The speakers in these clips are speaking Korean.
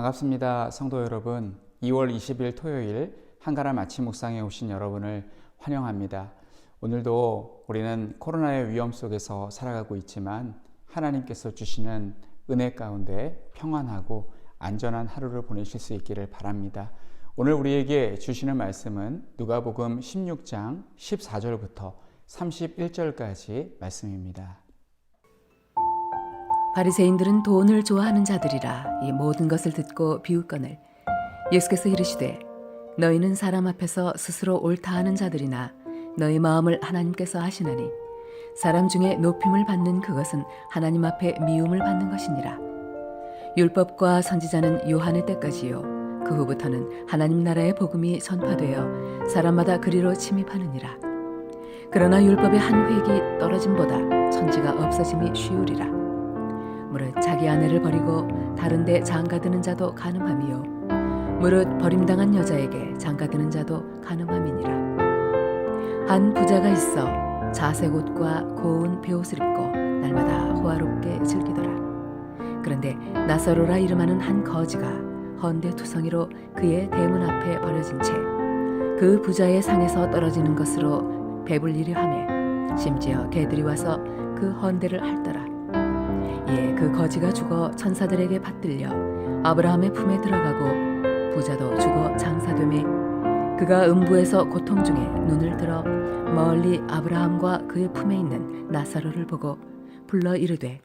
반갑습니다. 성도 여러분, 2월 20일 토요일 한가람 아침 묵상에 오신 여러분을 환영합니다. 오늘도 우리는 코로나의 위험 속에서 살아가고 있지만 하나님께서 주시는 은혜 가운데 평안하고 안전한 하루를 보내실 수 있기를 바랍니다. 오늘 우리에게 주시는 말씀은 누가복음 16장 14절부터 31절까지 말씀입니다. 바리새인들은 돈을 좋아하는 자들이라 이 모든 것을 듣고 비웃거늘 예수께서 이르시되 너희는 사람 앞에서 스스로 옳다 하는 자들이나 너희 마음을 하나님께서 아시나니 사람 중에 높임을 받는 그것은 하나님 앞에 미움을 받는 것이니라. 율법과 선지자는 요한의 때까지요 그 후부터는 하나님 나라의 복음이 전파되어 사람마다 그리로 침입하느니라. 그러나 율법의 한 획이 떨어짐보다 천지가 없어짐이 쉬우리라. 무릇 자기 아내를 버리고 다른 데 장가드는 자도 간음함이요 무릇 버림당한 여자에게 장가드는 자도 간음함이니라. 한 부자가 있어 자색 옷과 고운 베옷을 입고 날마다 호화롭게 즐기더라. 그런데 나사로라 이름하는 한 거지가 헌데 투성이로 그의 대문 앞에 버려진 채 그 부자의 상에서 떨어지는 것으로 배불리려 하매 심지어 개들이 와서 그 헌데를 핥더라. 이에 그 거지가 죽어 천사들에게 받들려 아브라함의 품에 들어가고 부자도 죽어 장사되매 그가 음부에서 고통 중에 눈을 들어 멀리 아브라함과 그의 품에 있는 나사로를 보고 불러 이르되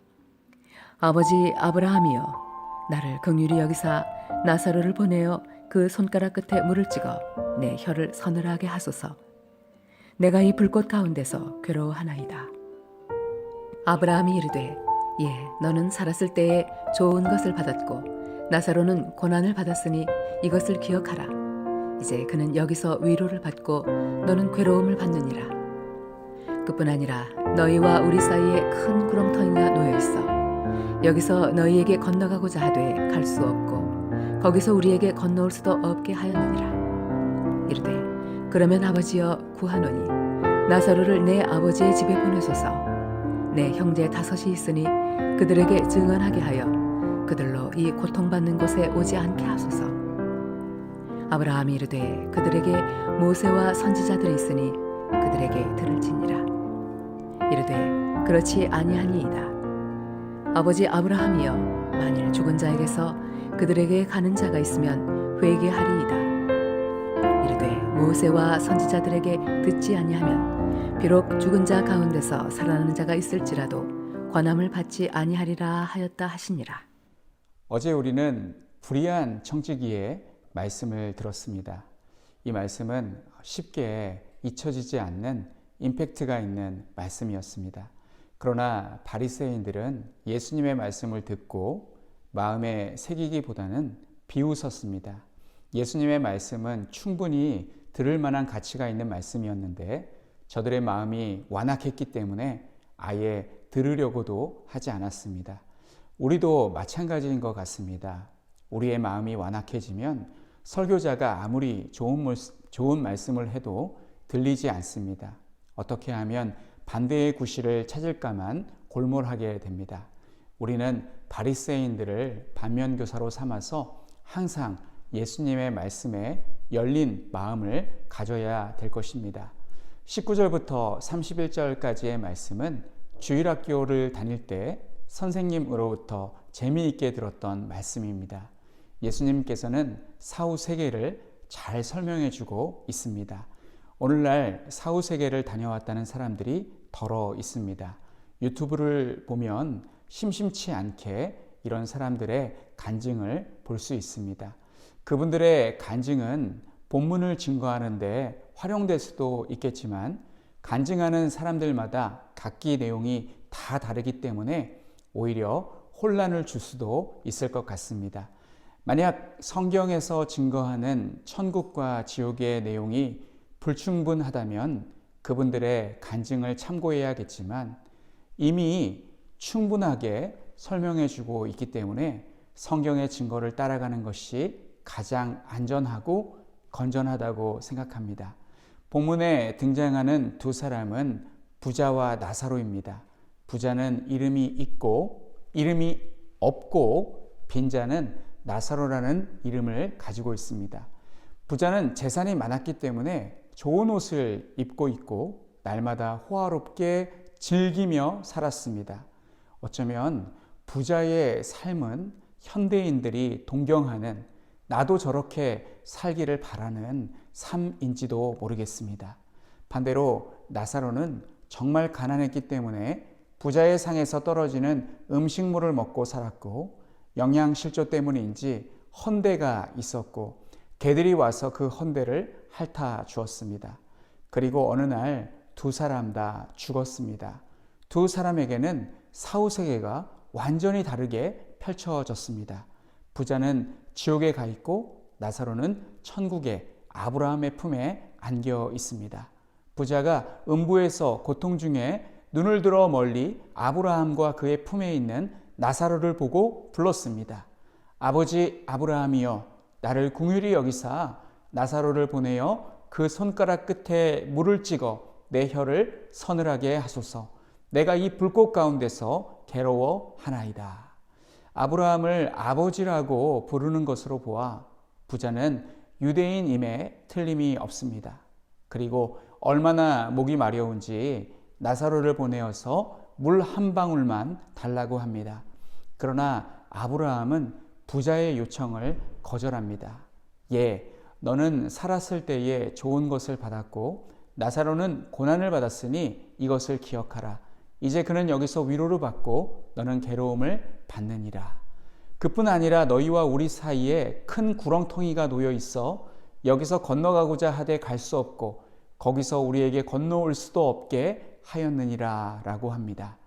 아버지 아브라함이여 나를 긍휼히 여기사 나사로를 보내어 그 손가락 끝에 물을 찍어 내 혀를 서늘하게 하소서. 내가 이 불꽃 가운데서 괴로워하나이다. 아브라함이 이르되 예, 너는 살았을 때에 좋은 것을 받았고 나사로는 고난을 받았으니 이것을 기억하라. 이제 그는 여기서 위로를 받고 너는 괴로움을 받느니라. 그뿐 아니라 너희와 우리 사이에 큰 구렁텅이가 놓여 있어. 여기서 너희에게 건너가고자 하되 갈 수 없고 거기서 우리에게 건너올 수도 없게 하였느니라. 이르되 그러면 아버지여 구하노니 나사로를 내 아버지의 집에 보내소서. 내 형제 5이 있으니 그들에게 증언하게 하여 그들로 이 고통받는 곳에 오지 않게 하소서. 아브라함이 이르되 그들에게 모세와 선지자들이 있으니 그들에게 들을지니라. 이르되 그렇지 아니하니이다. 아버지 아브라함이여 만일 죽은 자에게서 그들에게 가는 자가 있으면 회개하리이다. 이르되 모세와 선지자들에게 듣지 아니하면 비록 죽은 자 가운데서 살아나는 자가 있을지라도 권함을 받지 아니하리라 하였다 하시니라. 어제 우리는 불의한 청지기의 말씀을 들었습니다. 이 말씀은 쉽게 잊혀지지 않는 임팩트가 있는 말씀이었습니다. 그러나 바리새인들은 예수님의 말씀을 듣고 마음에 새기기보다는 비웃었습니다. 예수님의 말씀은 충분히 들을 만한 가치가 있는 말씀이었는데 저들의 마음이 완악했기 때문에 아예 들으려고도 하지 않았습니다. 우리도 마찬가지인 것 같습니다. 우리의 마음이 완악해지면 설교자가 아무리 좋은 말씀을 해도 들리지 않습니다. 어떻게 하면 반대의 구실을 찾을까만 골몰하게 됩니다. 우리는 바리새인들을 반면교사로 삼아서 항상 예수님의 말씀에 열린 마음을 가져야 될 것입니다. 19절부터 31절까지의 말씀은 주일학교를 다닐 때 선생님으로부터 재미있게 들었던 말씀입니다. 예수님께서는 사후세계를 잘 설명해 주고 있습니다. 오늘날 사후세계를 다녀왔다는 사람들이 더러 있습니다. 유튜브를 보면 심심치 않게 이런 사람들의 간증을 볼 수 있습니다. 그분들의 간증은 본문을 증거하는데 활용될 수도 있겠지만 간증하는 사람들마다 각기 내용이 다 다르기 때문에 오히려 혼란을 줄 수도 있을 것 같습니다. 만약 성경에서 증거하는 천국과 지옥의 내용이 불충분하다면 그분들의 간증을 참고해야겠지만 이미 충분하게 설명해주고 있기 때문에 성경의 증거를 따라가는 것이 가장 안전하고 건전하다고 생각합니다. 본문에 등장하는 두 사람은 부자와 나사로입니다. 부자는 이름이 있고 이름이 없고 빈자는 나사로라는 이름을 가지고 있습니다. 부자는 재산이 많았기 때문에 좋은 옷을 입고 있고 날마다 호화롭게 즐기며 살았습니다. 어쩌면 부자의 삶은 현대인들이 동경하는, 나도 저렇게 살기를 바라는 삶인지도 모르겠습니다. 반대로 나사로는 정말 가난했기 때문에 부자의 상에서 떨어지는 음식물을 먹고 살았고, 영양실조 때문인지 헌대가 있었고 개들이 와서 그 헌대를 핥아 주었습니다. 그리고 어느 날 두 사람 다 죽었습니다. 두 사람에게는 사후세계가 완전히 다르게 펼쳐졌습니다. 부자는 지옥에 가 있고 나사로는 천국의 아브라함의 품에 안겨 있습니다. 부자가 음부에서 고통 중에 눈을 들어 멀리 아브라함과 그의 품에 있는 나사로를 보고 불렀습니다. 아버지 아브라함이여, 나를 긍휼히 여기사 나사로를 보내어 그 손가락 끝에 물을 찍어 내 혀를 서늘하게 하소서. 내가 이 불꽃 가운데서 괴로워하나이다. 아브라함을 아버지라고 부르는 것으로 보아 부자는 유대인임에 틀림이 없습니다. 그리고 얼마나 목이 마려운지 나사로를 보내어서 물 한 방울만 달라고 합니다. 그러나 아브라함은 부자의 요청을 거절합니다. 예, 너는 살았을 때에 좋은 것을 받았고 나사로는 고난을 받았으니 이것을 기억하라. 이제 그는 여기서 위로를 받고 너는 괴로움을 받느니라. 그뿐 아니라 너희와 우리 사이에 큰 구렁텅이가 놓여 있어 여기서 건너가고자 하되 갈 수 없고 거기서 우리에게 건너올 수도 없게 하였느니라 라고 합니다.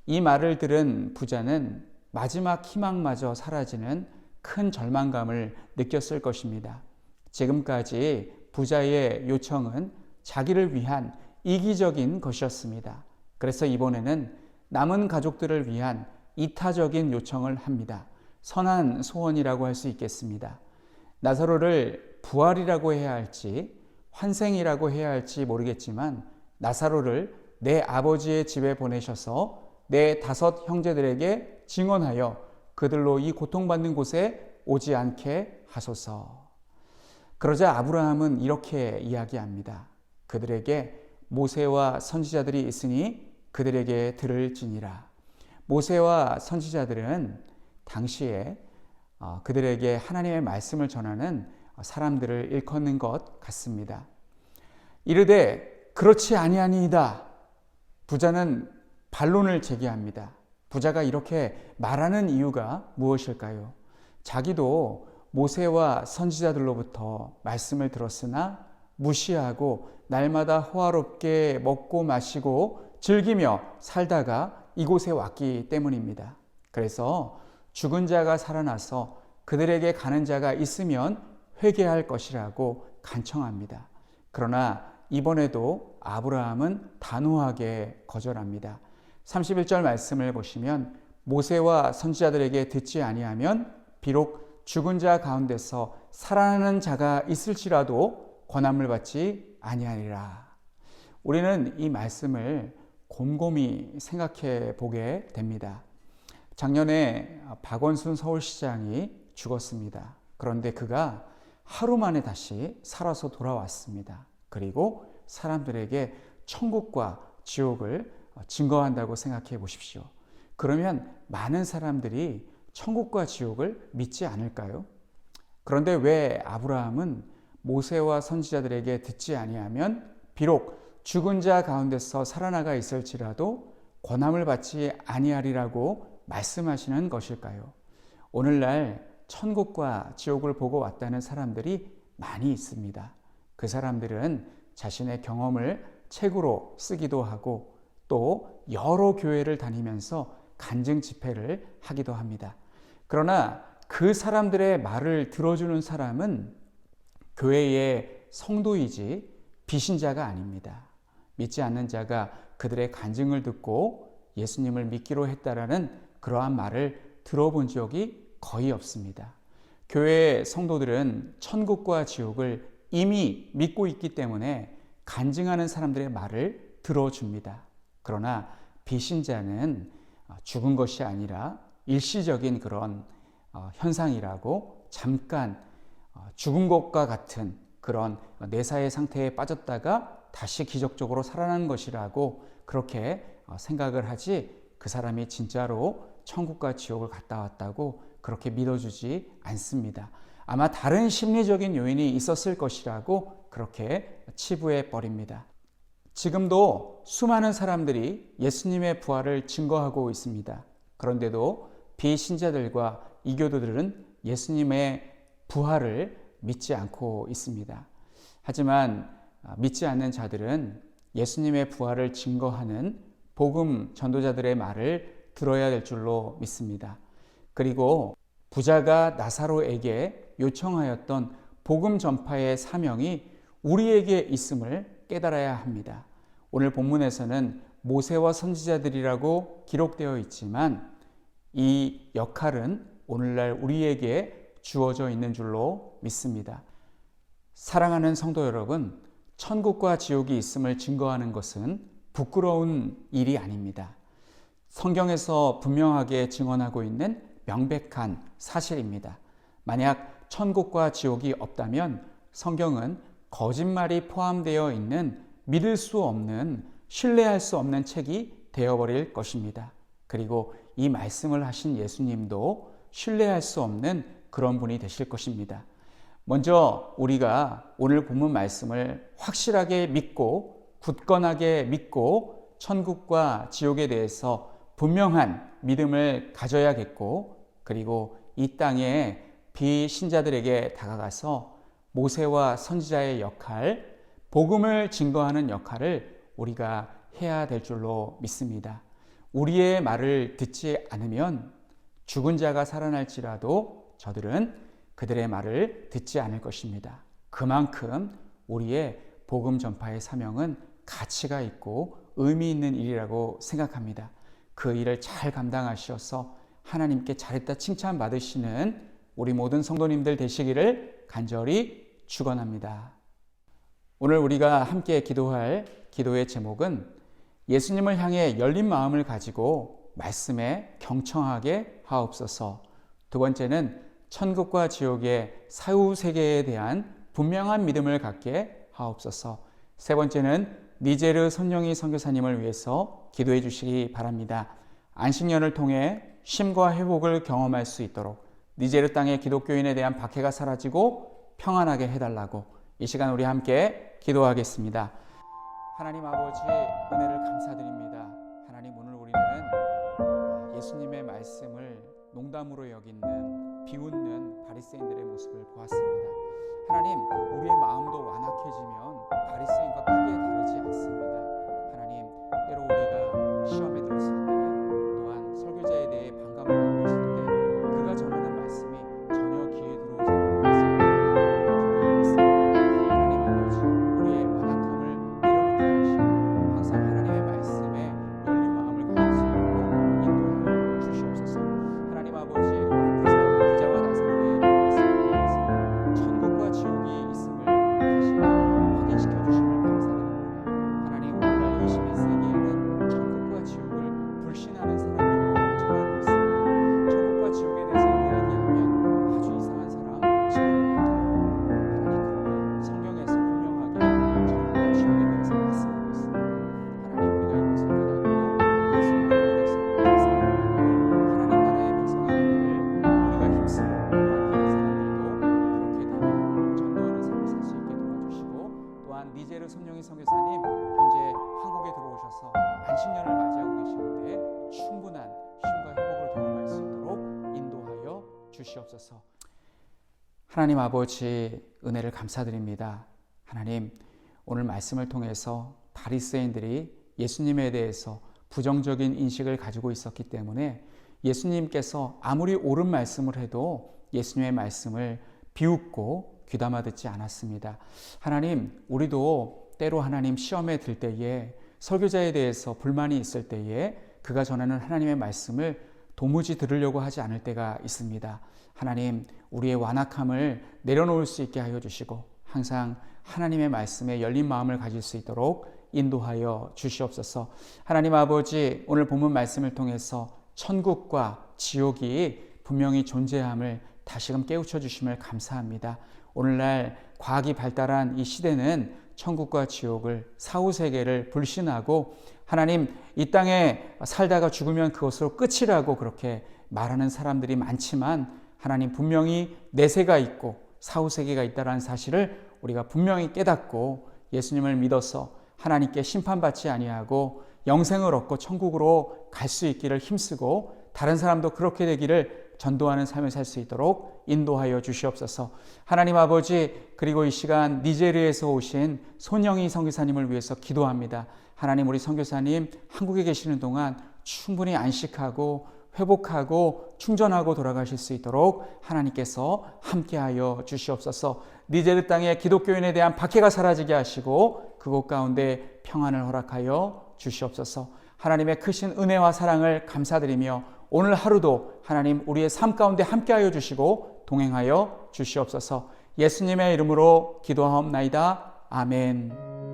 이 말을 들은 부자는 마지막 희망마저 사라지는 큰 절망감을 느꼈을 것입니다. 지금까지 부자의 요청은 자기를 위한 이기적인 것이었습니다. 그래서 이번에는 남은 가족들을 위한 이타적인 요청을 합니다. 선한 소원이라고 할 수 있겠습니다. 나사로를 부활이라고 해야 할지 환생이라고 해야 할지 모르겠지만 나사로를 내 아버지의 집에 보내셔서 내 5 형제들에게 증언하여 그들로 이 고통받는 곳에 오지 않게 하소서. 그러자 아브라함은 이렇게 이야기합니다. 그들에게 모세와 선지자들이 있으니 그들에게 들을지니라. 모세와 선지자들은 당시에 그들에게 하나님의 말씀을 전하는 사람들을 일컫는 것 같습니다. 이르되 그렇지 아니하니이다. 부자는 반론을 제기합니다. 부자가 이렇게 말하는 이유가 무엇일까요? 자기도 모세와 선지자들로부터 말씀을 들었으나 무시하고 날마다 호화롭게 먹고 마시고 즐기며 살다가 이곳에 왔기 때문입니다. 그래서 죽은 자가 살아나서 그들에게 가는 자가 있으면 회개할 것이라고 간청합니다. 그러나 이번에도 아브라함은 단호하게 거절합니다. 31절 말씀을 보시면 모세와 선지자들에게 듣지 아니하면 비록 죽은 자 가운데서 살아나는 자가 있을지라도 권함을 받지 아니하리라. 우리는 이 말씀을 곰곰이 생각해 보게 됩니다. 작년에 박원순 서울시장이 죽었습니다. 그런데 그가 하루 만에 다시 살아서 돌아왔습니다. 그리고 사람들에게 천국과 지옥을 증거한다고 생각해 보십시오. 그러면 많은 사람들이 천국과 지옥을 믿지 않을까요? 그런데 왜 아브라함은 모세와 선지자들에게 듣지 아니하면 비록 죽은 자 가운데서 살아나가 있을지라도 권함을 받지 아니하리라고 말씀하시는 것일까요? 오늘날 천국과 지옥을 보고 왔다는 사람들이 많이 있습니다. 그 사람들은 자신의 경험을 책으로 쓰기도 하고 또 여러 교회를 다니면서 간증 집회를 하기도 합니다. 그러나 그 사람들의 말을 들어주는 사람은 교회의 성도이지 비신자가 아닙니다. 믿지 않는 자가 그들의 간증을 듣고 예수님을 믿기로 했다라는 그러한 말을 들어본 적이 거의 없습니다. 교회의 성도들은 천국과 지옥을 이미 믿고 있기 때문에 간증하는 사람들의 말을 들어줍니다. 그러나 비신자는 죽은 것이 아니라 일시적인 그런 현상이라고, 잠깐 죽은 것과 같은 그런 내사의 상태에 빠졌다가 다시 기적적으로 살아난 것이라고 그렇게 생각을 하지, 그 사람이 진짜로 천국과 지옥을 갔다 왔다고 그렇게 믿어주지 않습니다. 아마 다른 심리적인 요인이 있었을 것이라고 그렇게 치부해 버립니다. 지금도 수많은 사람들이 예수님의 부활을 증거하고 있습니다. 그런데도 비신자들과 이교도들은 예수님의 부활을 믿지 않고 있습니다. 하지만 믿지 않는 자들은 예수님의 부활을 증거하는 복음 전도자들의 말을 들어야 될 줄로 믿습니다. 그리고 부자가 나사로에게 요청하였던 복음 전파의 사명이 우리에게 있음을 깨달아야 합니다. 오늘 본문에서는 모세와 선지자들이라고 기록되어 있지만 이 역할은 오늘날 우리에게 주어져 있는 줄로 믿습니다. 사랑하는 성도 여러분, 천국과 지옥이 있음을 증거하는 것은 부끄러운 일이 아닙니다. 성경에서 분명하게 증언하고 있는 명백한 사실입니다. 만약 천국과 지옥이 없다면 성경은 거짓말이 포함되어 있는 믿을 수 없는, 신뢰할 수 없는 책이 되어버릴 것입니다. 그리고 이 말씀을 하신 예수님도 신뢰할 수 없는 그런 분이 되실 것입니다. 먼저 우리가 오늘 본문 말씀을 확실하게 믿고 굳건하게 믿고 천국과 지옥에 대해서 분명한 믿음을 가져야겠고, 그리고 이 땅에 비신자들에게 다가가서 모세와 선지자의 역할, 복음을 증거하는 역할을 우리가 해야 될 줄로 믿습니다. 우리의 말을 듣지 않으면 죽은 자가 살아날지라도 저들은 그들의 말을 듣지 않을 것입니다. 그만큼 우리의 복음 전파의 사명은 가치가 있고 의미 있는 일이라고 생각합니다. 그 일을 잘 감당하셔서 하나님께 잘했다 칭찬받으시는 우리 모든 성도님들 되시기를 간절히 축원합니다. 오늘 우리가 함께 기도할 기도의 제목은 예수님을 향해 열린 마음을 가지고 말씀에 경청하게 하옵소서. 두 번째는 천국과 지옥의 사후세계에 대한 분명한 믿음을 갖게 하옵소서. 세 번째는 니제르 손영희 선교사님을 위해서 기도해 주시기 바랍니다. 안식년을 통해 쉼과 회복을 경험할 수 있도록 니제르 땅의 기독교인에 대한 박해가 사라지고 평안하게 해달라고 이 시간 우리 함께 기도하겠습니다. 하나님 아버지, 은혜를 감사드립니다. 하나님, 오늘 우리는 예수님의 말씀을 농담으로 여기는 비웃는 바리새인들의 모습을 보았습니다. 하나님, 우리의 마음도 완악해지면 바리새인과 크게 다르지 않습니다. 하나님, 때로 우리가 시험에 들었을 때, 또한 설교자에 대해 반감을 갖고 있을 때 그가 전하는 말씀이 전혀 귀에 들어오지 않는 것을 경험한 적이 있습니다. 하나님 아버지, 우리의 완악함을 내려놓게 하시고 항상 하나님의 말씀에 열린 마음을 가질 수 있도록 인도하여 주시옵소서. 하나님 아버지, 오늘 부자와 나사로의 말씀을 통해서 천국과 지옥이 있음을 다시 확인시켜 주심을 감사드립니다. 하나님, 오늘날 21세기에는 천국과 지옥을 불신하는 사람들로 넘쳐나고 있습니다. 천국과 지옥에 대해서 이야기하면 아주 이상한 사람 취급을 받기도 합니다. 하나님, 그러나 성경에서 분명하게 천국과 지옥에 대해서 말씀하고 있습니다. 하나님, 우리가 이것을 깨닫고 예수님을 믿어서 세상을 받고 하나님 나라의 백성이 되기를 우리가 힘쓰고 또한 다른 사람들도 그렇게 되기를 전도하는 삶을 살 수 있게 도와주시고, 또한 니제르 손영희 선교사님 현재 한국에 들어오셔서 안식년을 맞이하고 계시는데 충분한 쉼과 회복을 경험할 수 있도록 인도하여 주시옵소서. 하나님 아버지, 은혜를 감사드립니다. 하나님, 오늘 말씀을 통해서 바리새인들이 예수님에 대해서 부정적인 인식을 가지고 있었기 때문에 예수님께서 아무리 옳은 말씀을 해도 예수님의 말씀을 비웃고 귀담아 듣지 않았습니다. 하나님, 우리도 때로 하나님 시험에 들 때에 설교자에 대해서 불만이 있을 때에 그가 전하는 하나님의 말씀을 도무지 들으려고 하지 않을 때가 있습니다. 하나님, 우리의 완악함을 내려놓을 수 있게 하여 주시고 항상 하나님의 말씀에 열린 마음을 가질 수 있도록 인도하여 주시옵소서. 하나님 아버지, 오늘 본문 말씀을 통해서 천국과 지옥이 분명히 존재함을 다시금 깨우쳐 주심을 감사합니다. 오늘날 과학이 발달한 이 시대는 천국과 지옥을, 사후세계를 불신하고 하나님, 이 땅에 살다가 죽으면 그것으로 끝이라고 그렇게 말하는 사람들이 많지만 하나님, 분명히 내세가 있고 사후세계가 있다는 사실을 우리가 분명히 깨닫고 예수님을 믿어서 하나님께 심판받지 아니하고 영생을 얻고 천국으로 갈 수 있기를 힘쓰고 다른 사람도 그렇게 되기를 전도하는 삶을 살 수 있도록 인도하여 주시옵소서. 하나님 아버지, 그리고 이 시간 니제리아에서 오신 손영희 선교사님을 위해서 기도합니다. 하나님, 우리 선교사님 한국에 계시는 동안 충분히 안식하고 회복하고 충전하고 돌아가실 수 있도록 하나님께서 함께하여 주시옵소서. 니제르 땅에 기독교인에 대한 박해가 사라지게 하시고 그곳 가운데 평안을 허락하여 주시옵소서. 하나님의 크신 은혜와 사랑을 감사드리며 오늘 하루도 하나님 우리의 삶 가운데 함께하여 주시고 동행하여 주시옵소서. 예수님의 이름으로 기도하옵나이다. 아멘.